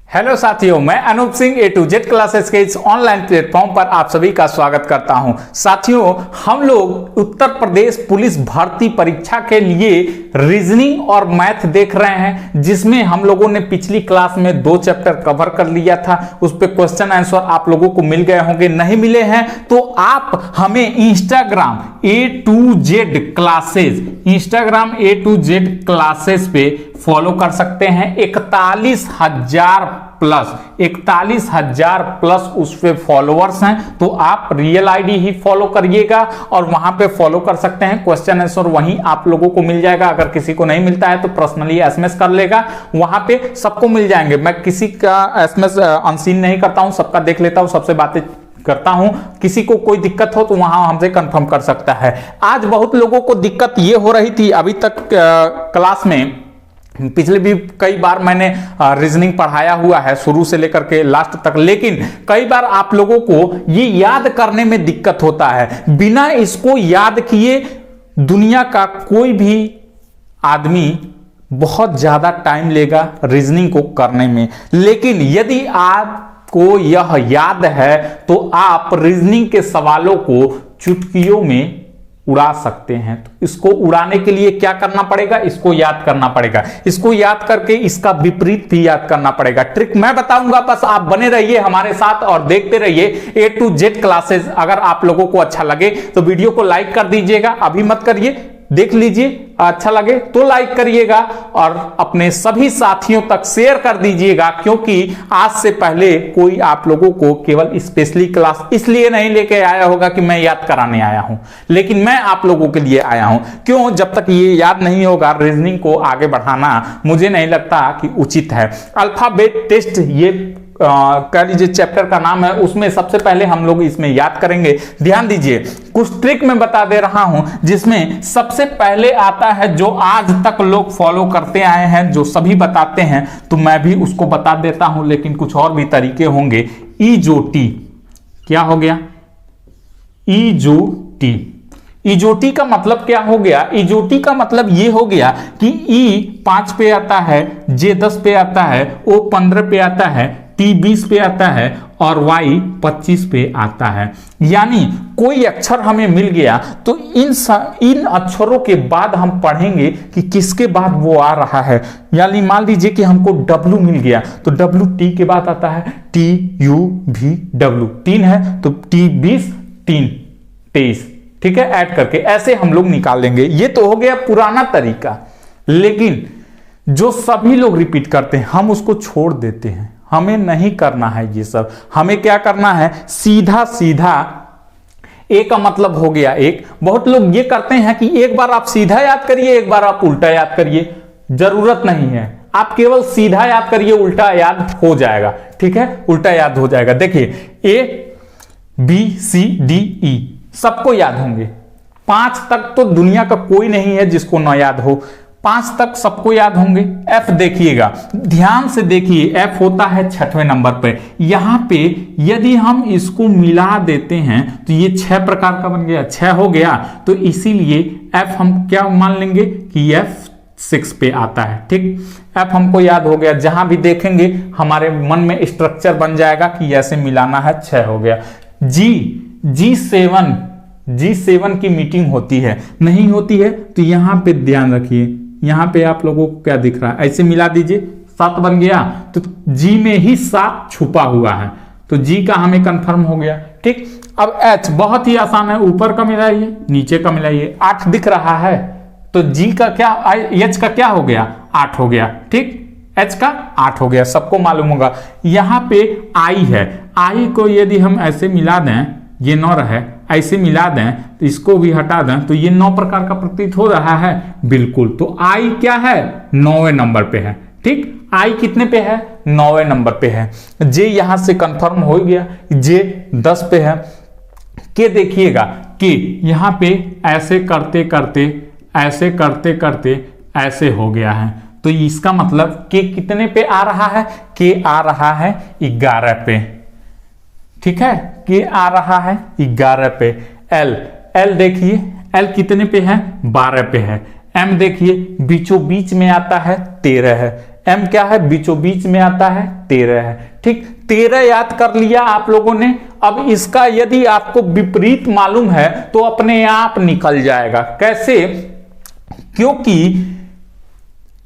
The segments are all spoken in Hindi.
हेलो साथियों, मैं अनूप सिंह ए टू जेड क्लासेस के इस ऑनलाइन प्लेटफॉर्म पर आप सभी का स्वागत करता हूं। साथियों, हम लोग उत्तर प्रदेश पुलिस भर्ती परीक्षा के लिए रीजनिंग और मैथ देख रहे हैं, जिसमें हम लोगों ने पिछली क्लास में 2 चैप्टर कवर कर लिया था। उस पर क्वेश्चन आंसर आप लोगों को मिल गए होंगे। नहीं मिले हैं तो आप हमें इंस्टाग्राम A2Z क्लासेस पे फॉलो कर सकते हैं। 41,000 प्लस उस पे फॉलोअर्स हैं, तो आप रियल आईडी ही फॉलो करिएगा और वहां पे फॉलो कर सकते हैं। क्वेश्चन आंसर वहीं आप लोगों को मिल जाएगा। अगर किसी को नहीं मिलता है तो पर्सनली एसएमएस कर लेगा, वहां पे सबको मिल जाएंगे। मैं किसी का एसएमएस अनसीन नहीं करता हूं, सबका देख लेता हूं, सबसे बातें करता हूं। किसी को कोई दिक्कत हो तो वहां हमसे कंफर्म कर सकता है। आज बहुत लोगों को दिक्कत ये हो रही थी, अभी तक क्लास में पिछले भी कई बार मैंने रीजनिंग पढ़ाया हुआ है शुरू से लेकर के लास्ट तक, लेकिन कई बार आप लोगों को ये याद करने में दिक्कत होता है। बिना इसको याद किए दुनिया का कोई भी आदमी बहुत ज्यादा टाइम लेगा रीजनिंग को करने में, लेकिन यदि आपको यह याद है तो आप रीजनिंग के सवालों को चुटकियों में उड़ा सकते हैं। तो इसको उड़ाने के लिए क्या करना पड़ेगा? इसको याद करना पड़ेगा। इसको याद करके इसका विपरीत भी याद करना पड़ेगा। ट्रिक मैं बताऊंगा, बस आप बने रहिए हमारे साथ और देखते रहिए A2Z क्लासेस। अगर आप लोगों को अच्छा लगे तो वीडियो को लाइक कर दीजिएगा, अभी मत करिए, देख लीजिए, अच्छा लगे तो लाइक करिएगा और अपने सभी साथियों तक शेयर कर दीजिएगा, क्योंकि आज से पहले कोई आप लोगों को केवल स्पेशली क्लास इसलिए नहीं लेके आया होगा कि मैं याद कराने आया हूं, लेकिन मैं आप लोगों के लिए आया हूं। क्यों? जब तक ये याद नहीं होगा रीजनिंग को आगे बढ़ाना मुझे नहीं लगता कि उचित है। अल्फाबेट टेस्ट ये कह लीजिए चैप्टर का नाम है, उसमें सबसे पहले हम लोग इसमें याद करेंगे। ध्यान दीजिए, कुछ ट्रिक मैं बता दे रहा हूं जिसमें सबसे पहले आता है जो आज तक लोग फॉलो करते आए हैं, जो सभी बताते हैं, तो मैं भी उसको बता देता हूं, लेकिन कुछ और भी तरीके होंगे। इजोटी क्या हो गया? इजोटी। इजोटी का मतलब क्या हो गया? इजोटी का मतलब ये हो गया कि ई 5 पे आता है, जे 10 पे आता है, ओ 15 पे आता है, टी 20 पे आता है और वाई 25 पे आता है। यानी कोई अक्षर हमें मिल गया तो इन अक्षरों के बाद हम पढ़ेंगे कि किसके बाद वो आ रहा है। यानी मान लीजिए कि हमको डब्लू मिल गया तो डब्लू टी के बाद आता है, टी यू भी डब्लू 3 है तो टी 20 3 23, ठीक है, ऐड करके ऐसे हम लोग निकाल लेंगे। ये तो हो गया पुराना तरीका, लेकिन जो सभी लोग रिपीट करते हैं हम उसको छोड़ देते हैं। हमें नहीं करना है ये सब। हमें क्या करना है? सीधा सीधा ए का मतलब हो गया एक। बहुत लोग ये करते हैं कि एक बार आप सीधा याद करिए, एक बार आप उल्टा याद करिए। जरूरत नहीं है, आप केवल सीधा याद करिए, उल्टा याद हो जाएगा, ठीक है, उल्टा याद हो जाएगा। देखिए ABCDE सबको याद होंगे। 5 तक तो दुनिया का कोई नहीं है जिसको ना याद हो। 5 तक सबको याद होंगे। F देखिएगा, ध्यान से देखिए, F होता है 6वें नंबर पे। यहां पे यदि हम इसको मिला देते हैं तो ये 6 प्रकार का बन गया, 6 हो गया, तो इसीलिए F हम क्या मान लेंगे कि F 6 पे आता है, ठीक। F हमको याद हो गया, जहां भी देखेंगे हमारे मन में स्ट्रक्चर बन जाएगा कि ऐसे मिलाना है, 6 हो गया। G7 की मीटिंग होती है, नहीं होती है तो यहां पे ध्यान रखिए, यहां पे आप लोगों को क्या दिख रहा है, ऐसे मिला दीजिए, 7 बन गया। तो G में ही 7 छुपा हुआ है, तो G का हमें कंफर्म हो गया, ठीक। अब H बहुत ही आसान है, ऊपर का मिलाइए, नीचे का मिलाइए, 8 दिख रहा है, तो G का क्या, H का क्या हो गया? 8 हो गया, ठीक। H का 8 हो गया, सबको मालूम होगा। यहां पे I है, I को यदि हम ऐसे मिला दें, ये 9 रहे, ऐसे मिला दें तो इसको भी हटा दें तो ये 9 प्रकार का प्रतीत हो रहा है, बिल्कुल। तो I क्या है? 9वें नंबर पे है, ठीक। I कितने पे है? 9वें नंबर पे है। J यहां से कंफर्म हो गया, J 10 पे है। K देखिएगा, K यहां पे ऐसे करते करते ऐसे हो गया है, तो इसका मतलब K कितने पे आ रहा है? K आ रहा है 11 पे, ठीक है, K आ रहा है 11 पे। L देखिए, L कितने पे है? 12 पे है। M देखिए बीचों बीच में आता है, 13 है। m क्या है, बीचों बीच में आता है, 13 है। ठीक, 13 याद कर लिया आप लोगों ने। अब इसका यदि आपको विपरीत मालूम है तो अपने आप निकल जाएगा। कैसे? क्योंकि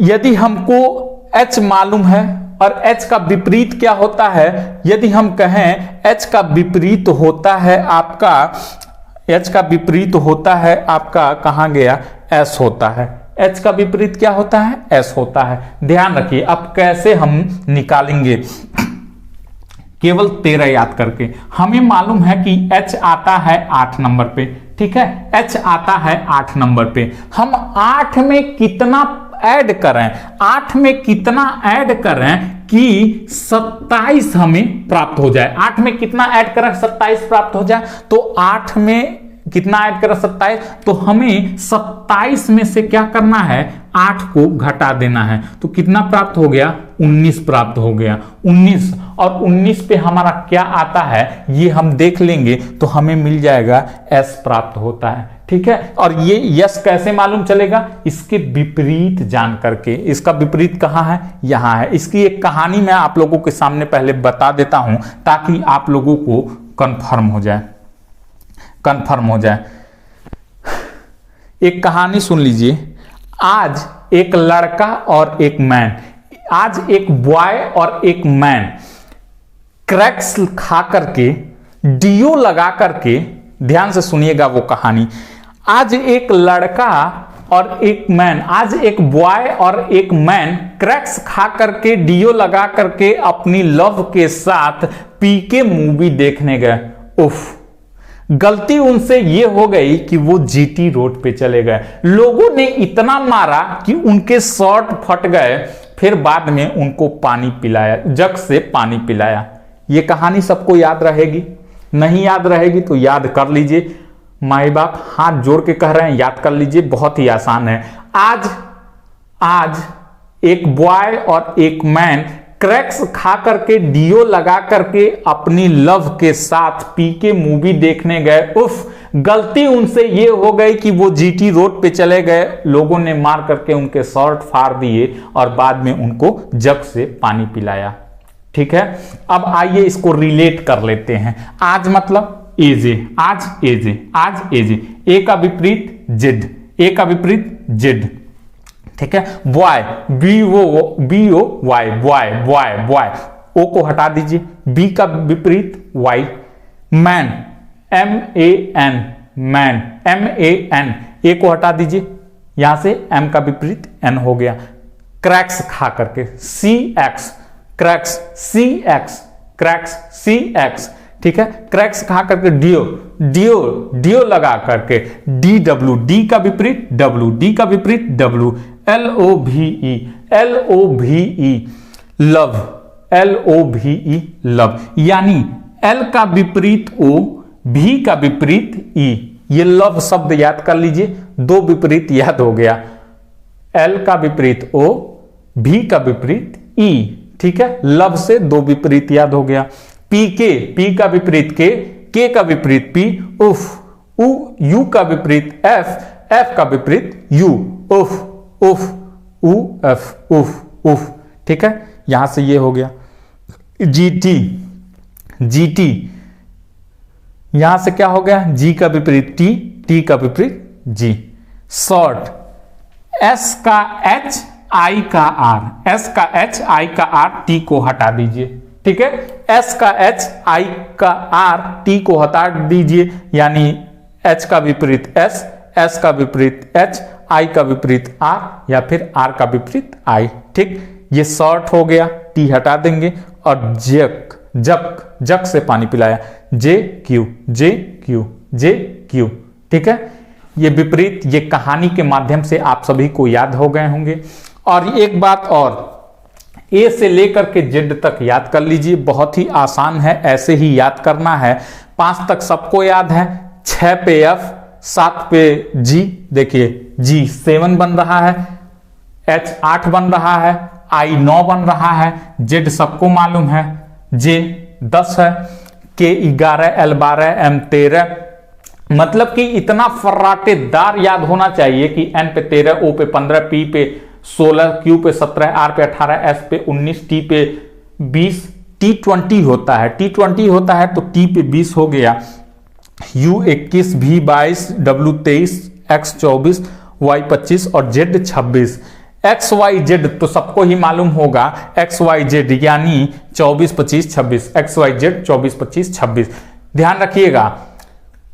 यदि हमको h मालूम है और h का विपरीत क्या होता है, यदि हम कहें h का विपरीत होता है आपका, h का विपरीत होता है आपका, कहां गया, s होता है। h का विपरीत क्या होता है, s होता है। ध्यान रखिए। अब कैसे हम निकालेंगे, केवल 13 याद करके। हमें मालूम है कि h आता है 8 नंबर पे, ठीक है, h आता है 8 नंबर पे। हम 8 में कितना ऐड करें, 8 में कितना ऐड करें कि 27 हमें प्राप्त हो जाए। 8 में कितना ऐड करें, 27 प्राप्त हो जाए। तो 8 में कितना ऐड करें, 27। तो हमें 27 में से क्या करना है, 8 को घटा देना है। तो कितना प्राप्त हो गया, 19 प्राप्त हो गया। 19 और 19 पे हमारा क्या आता है ये हम देख लेंगे तो हमें मिल जाएगा s प्राप्त होता है। ठीक है, और ये यस कैसे मालूम चलेगा, इसके विपरीत जान करके। इसका विपरीत कहां है, यहां है। इसकी एक कहानी मैं आप लोगों के सामने पहले बता देता हूं ताकि आप लोगों को कंफर्म हो जाए, कंफर्म हो जाए। एक कहानी सुन लीजिए। आज एक लड़का और एक मैन, आज एक बॉय और एक मैन क्रैक्स खा करके, डीओ लगा करके, ध्यान से सुनिएगा वो कहानी। आज एक लड़का और एक मैन, आज एक बॉय और एक मैन क्रैक्स खा करके, डीओ लगा करके अपनी लव के साथ पीके मूवी देखने गए। उफ, गलती उनसे ये हो गई कि वो जीटी रोड पे चले गए। लोगों ने इतना मारा कि उनके शर्ट फट गए। फिर बाद में उनको पानी पिलाया, जग से पानी पिलाया। ये कहानी सबको याद रहेगी? नहीं याद रहेगी तो याद कर लीजिए। माई बाप हाथ जोड़ के कह रहे हैं याद कर लीजिए, बहुत ही आसान है। आज एक बॉय और एक मैन क्रैक्स खा करके, डीओ लगा करके अपनी लव के साथ पीके मूवी देखने गए। उफ, गलती उनसे ये हो गई कि वो जीटी रोड पे चले गए। लोगों ने मार करके उनके शर्ट फाड़ दिए और बाद में उनको जग से पानी पिलाया। ठीक है, अब आइए इसको रिलेट कर लेते हैं। आज मतलब एजे, आज एजे, आज एजे। ए का विपरीत जेड, ए का विपरीत जेड। ठीक है, boy, B O Y, boy boy boy, O को हटा दीजिए। बी का विपरीत Y. Man, M A N, man, M A N, A को हटा दीजिए। यहां से एम का विपरीत एन हो गया। क्रैक्स खा करके, सी एक्स, क्रैक्स, सी एक्स, क्रैक्स, सी एक्स। ठीक है, क्रैक्स खा करके डीओ, डीओ, डीओ लगा करके, डी डब्ल्यू, डी का विपरीत डब्ल्यू, डी का विपरीत डब्ल्यू। एल ओ भी ई, एल ओ भी ई, लव, एल ओ भी ई, लव। यानी एल का विपरीत ओ, भी का विपरीत ई। ये लव शब्द याद कर लीजिए, दो विपरीत याद हो गया। एल का विपरीत ओ, भी का विपरीत ई। ठीक है, लव से दो विपरीत याद हो गया। पी के, पी का विपरीत के का विपरीत पी। उफ, उ, यू का विपरीत एफ, एफ का विपरीत यू। उफ, उफ, उ, एफ, उफ, उफ। ठीक है, यहां से ये हो गया। जीटी, जीटी, यहां से क्या हो गया, जी का विपरीत टी, टी का विपरीत जी। शॉर्ट, एस का एच, आई का आर, एस का एच, आई का आर, टी को हटा दीजिए। ठीक है, एस का एच, आई का आर, टी को हटा दीजिए। यानी एच का विपरीत एस, एस का विपरीत एच, आई का विपरीत आर, या फिर आर का विपरीत आई। ठीक, ये शॉर्ट हो गया, टी हटा देंगे। और जक, जक, जक से पानी पिलाया, जे क्यू, जे क्यू, जे क्यू। ठीक है, ये विपरीत, ये कहानी के माध्यम से आप सभी को याद हो गए होंगे। और एक बात और, ए से लेकर के जेड तक याद कर लीजिए, बहुत ही आसान है, ऐसे ही याद करना है। 5 तक सबको याद है, 6 पे एफ, 7 पे जी। देखिए जी 7 बन रहा है, एच 8 बन रहा है, आई 9 बन रहा है, जेड सबको मालूम है, जे 10 है, के 11, एल 12, एम 13। मतलब कि इतना फर्राटेदार याद होना चाहिए कि एन पे 13, ओ पे 15, पी पे 16, Q पे 17, R पे 18, S पे 19, T पे 20, T20 होता है, T20 होता है तो T पे 20 हो गया, U 21, V 22, W 23, X 24, Y 25 और Z 26। एक्स वाई जेड तो सबको ही मालूम होगा, एक्स वाई जेड यानी 24, 25, 26, एक्स वाई जेड 24, 25, 26। ध्यान रखिएगा,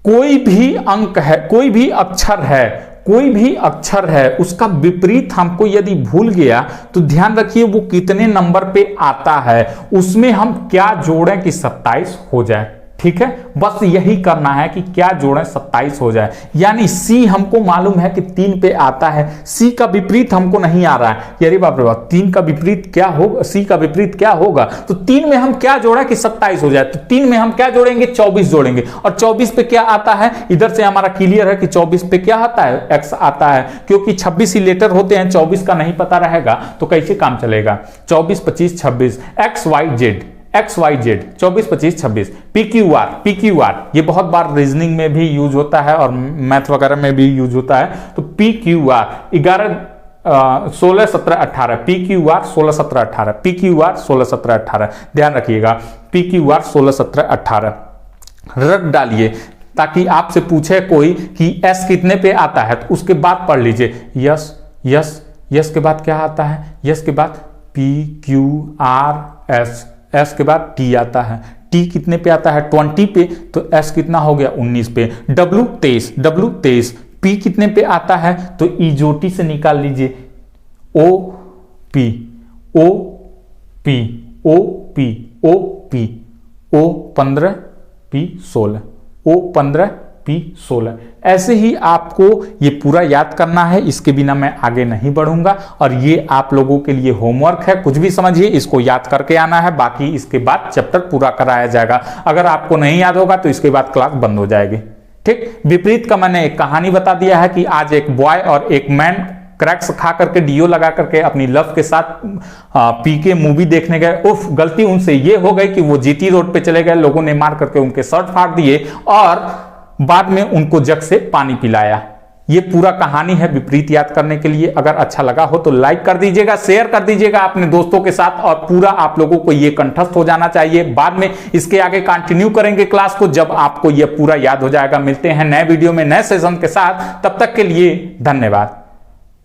कोई भी अंक है, कोई भी अक्षर है, कोई भी अक्षर है, उसका विपरीत हमको यदि भूल गया तो ध्यान रखिए वो कितने नंबर पे आता है, उसमें हम क्या जोड़ें कि 27 हो जाए। ठीक है, बस यही करना है कि क्या जोड़ें 27 हो जाए। यानी सी हमको मालूम है कि 3 पे आता है, सी का विपरीत हमको नहीं आ रहा है, यानी बाप रे बाप 3 का विपरीत क्या होगा, सी का विपरीत क्या होगा, तो 3 में हम क्या जोड़ा कि 27 हो जाए, तो 3 में हम क्या जोड़ेंगे, 24 जोड़ेंगे। और 24 पे क्या आता है, इधर से हमारा क्लियर है कि 24 पे क्या आता है, एक्स आता है, क्योंकि 26 ही लेटर होते हैं, 24 का नहीं पता रहेगा तो कैसे काम चलेगा। 24, 25, 26, X Y Z, X Y Z 24, 25, 26, P Q R, P Q R ये बहुत बार रीजनिंग में भी यूज होता है और मैथ वगैरह में भी यूज होता है। तो P Q are 11, 16, 17, 18, P Q are 16, 17, 18, P Q are 16, 17, 18। ध्यान रखिएगा, पी क्यू आर 16, 17, 18 रट डालिए ताकि आपसे पूछे कोई कि एस कितने पे आता है तो उसके बाद पढ़ लीजिए, यस यस यस के बाद क्या आता है, यस के बाद P Q R S, S के बाद टी आता है, टी कितने पे आता है 20 पे, तो एस कितना हो गया 19 पे, डब्ल्यू 23, डब्ल्यू 23, पी कितने पे आता है तो इजोटी से निकाल लीजिए, O P, O P, O P, O P, O 15, P 16, O 15, P 16। ऐसे ही आपको ये पूरा याद करना है, इसके बिना मैं आगे नहीं बढ़ूंगा। और ये आप लोगों के लिए होमवर्क है, कुछ भी समझिए, इसको याद करके आना है, बाकी इसके बाद चैप्टर पूरा कराया जाएगा। अगर आपको नहीं याद होगा तो इसके बाद क्लास बंद हो जाएगी। ठीक, विपरीत का मैंने एक कहानी बता दिया है कि आज एक बॉय और एक मैन क्रैक्स खा करके, डीओ लगा करके अपनी लव के साथ पीके मूवी देखने गए। उफ, गलती उनसे ये हो गई कि वो जीटी रोड पे चले गए, लोगों ने मार करके उनके शर्ट फाड़ दिए और बाद में उनको जग से पानी पिलाया। ये पूरा कहानी है विपरीत याद करने के लिए। अगर अच्छा लगा हो तो लाइक कर दीजिएगा, शेयर कर दीजिएगा अपने दोस्तों के साथ, और पूरा आप लोगों को ये कंठस्थ हो जाना चाहिए। बाद में इसके आगे कंटिन्यू करेंगे क्लास को जब आपको ये पूरा याद हो जाएगा। मिलते हैं नए वीडियो में नए सेशन के साथ, तब तक के लिए धन्यवाद।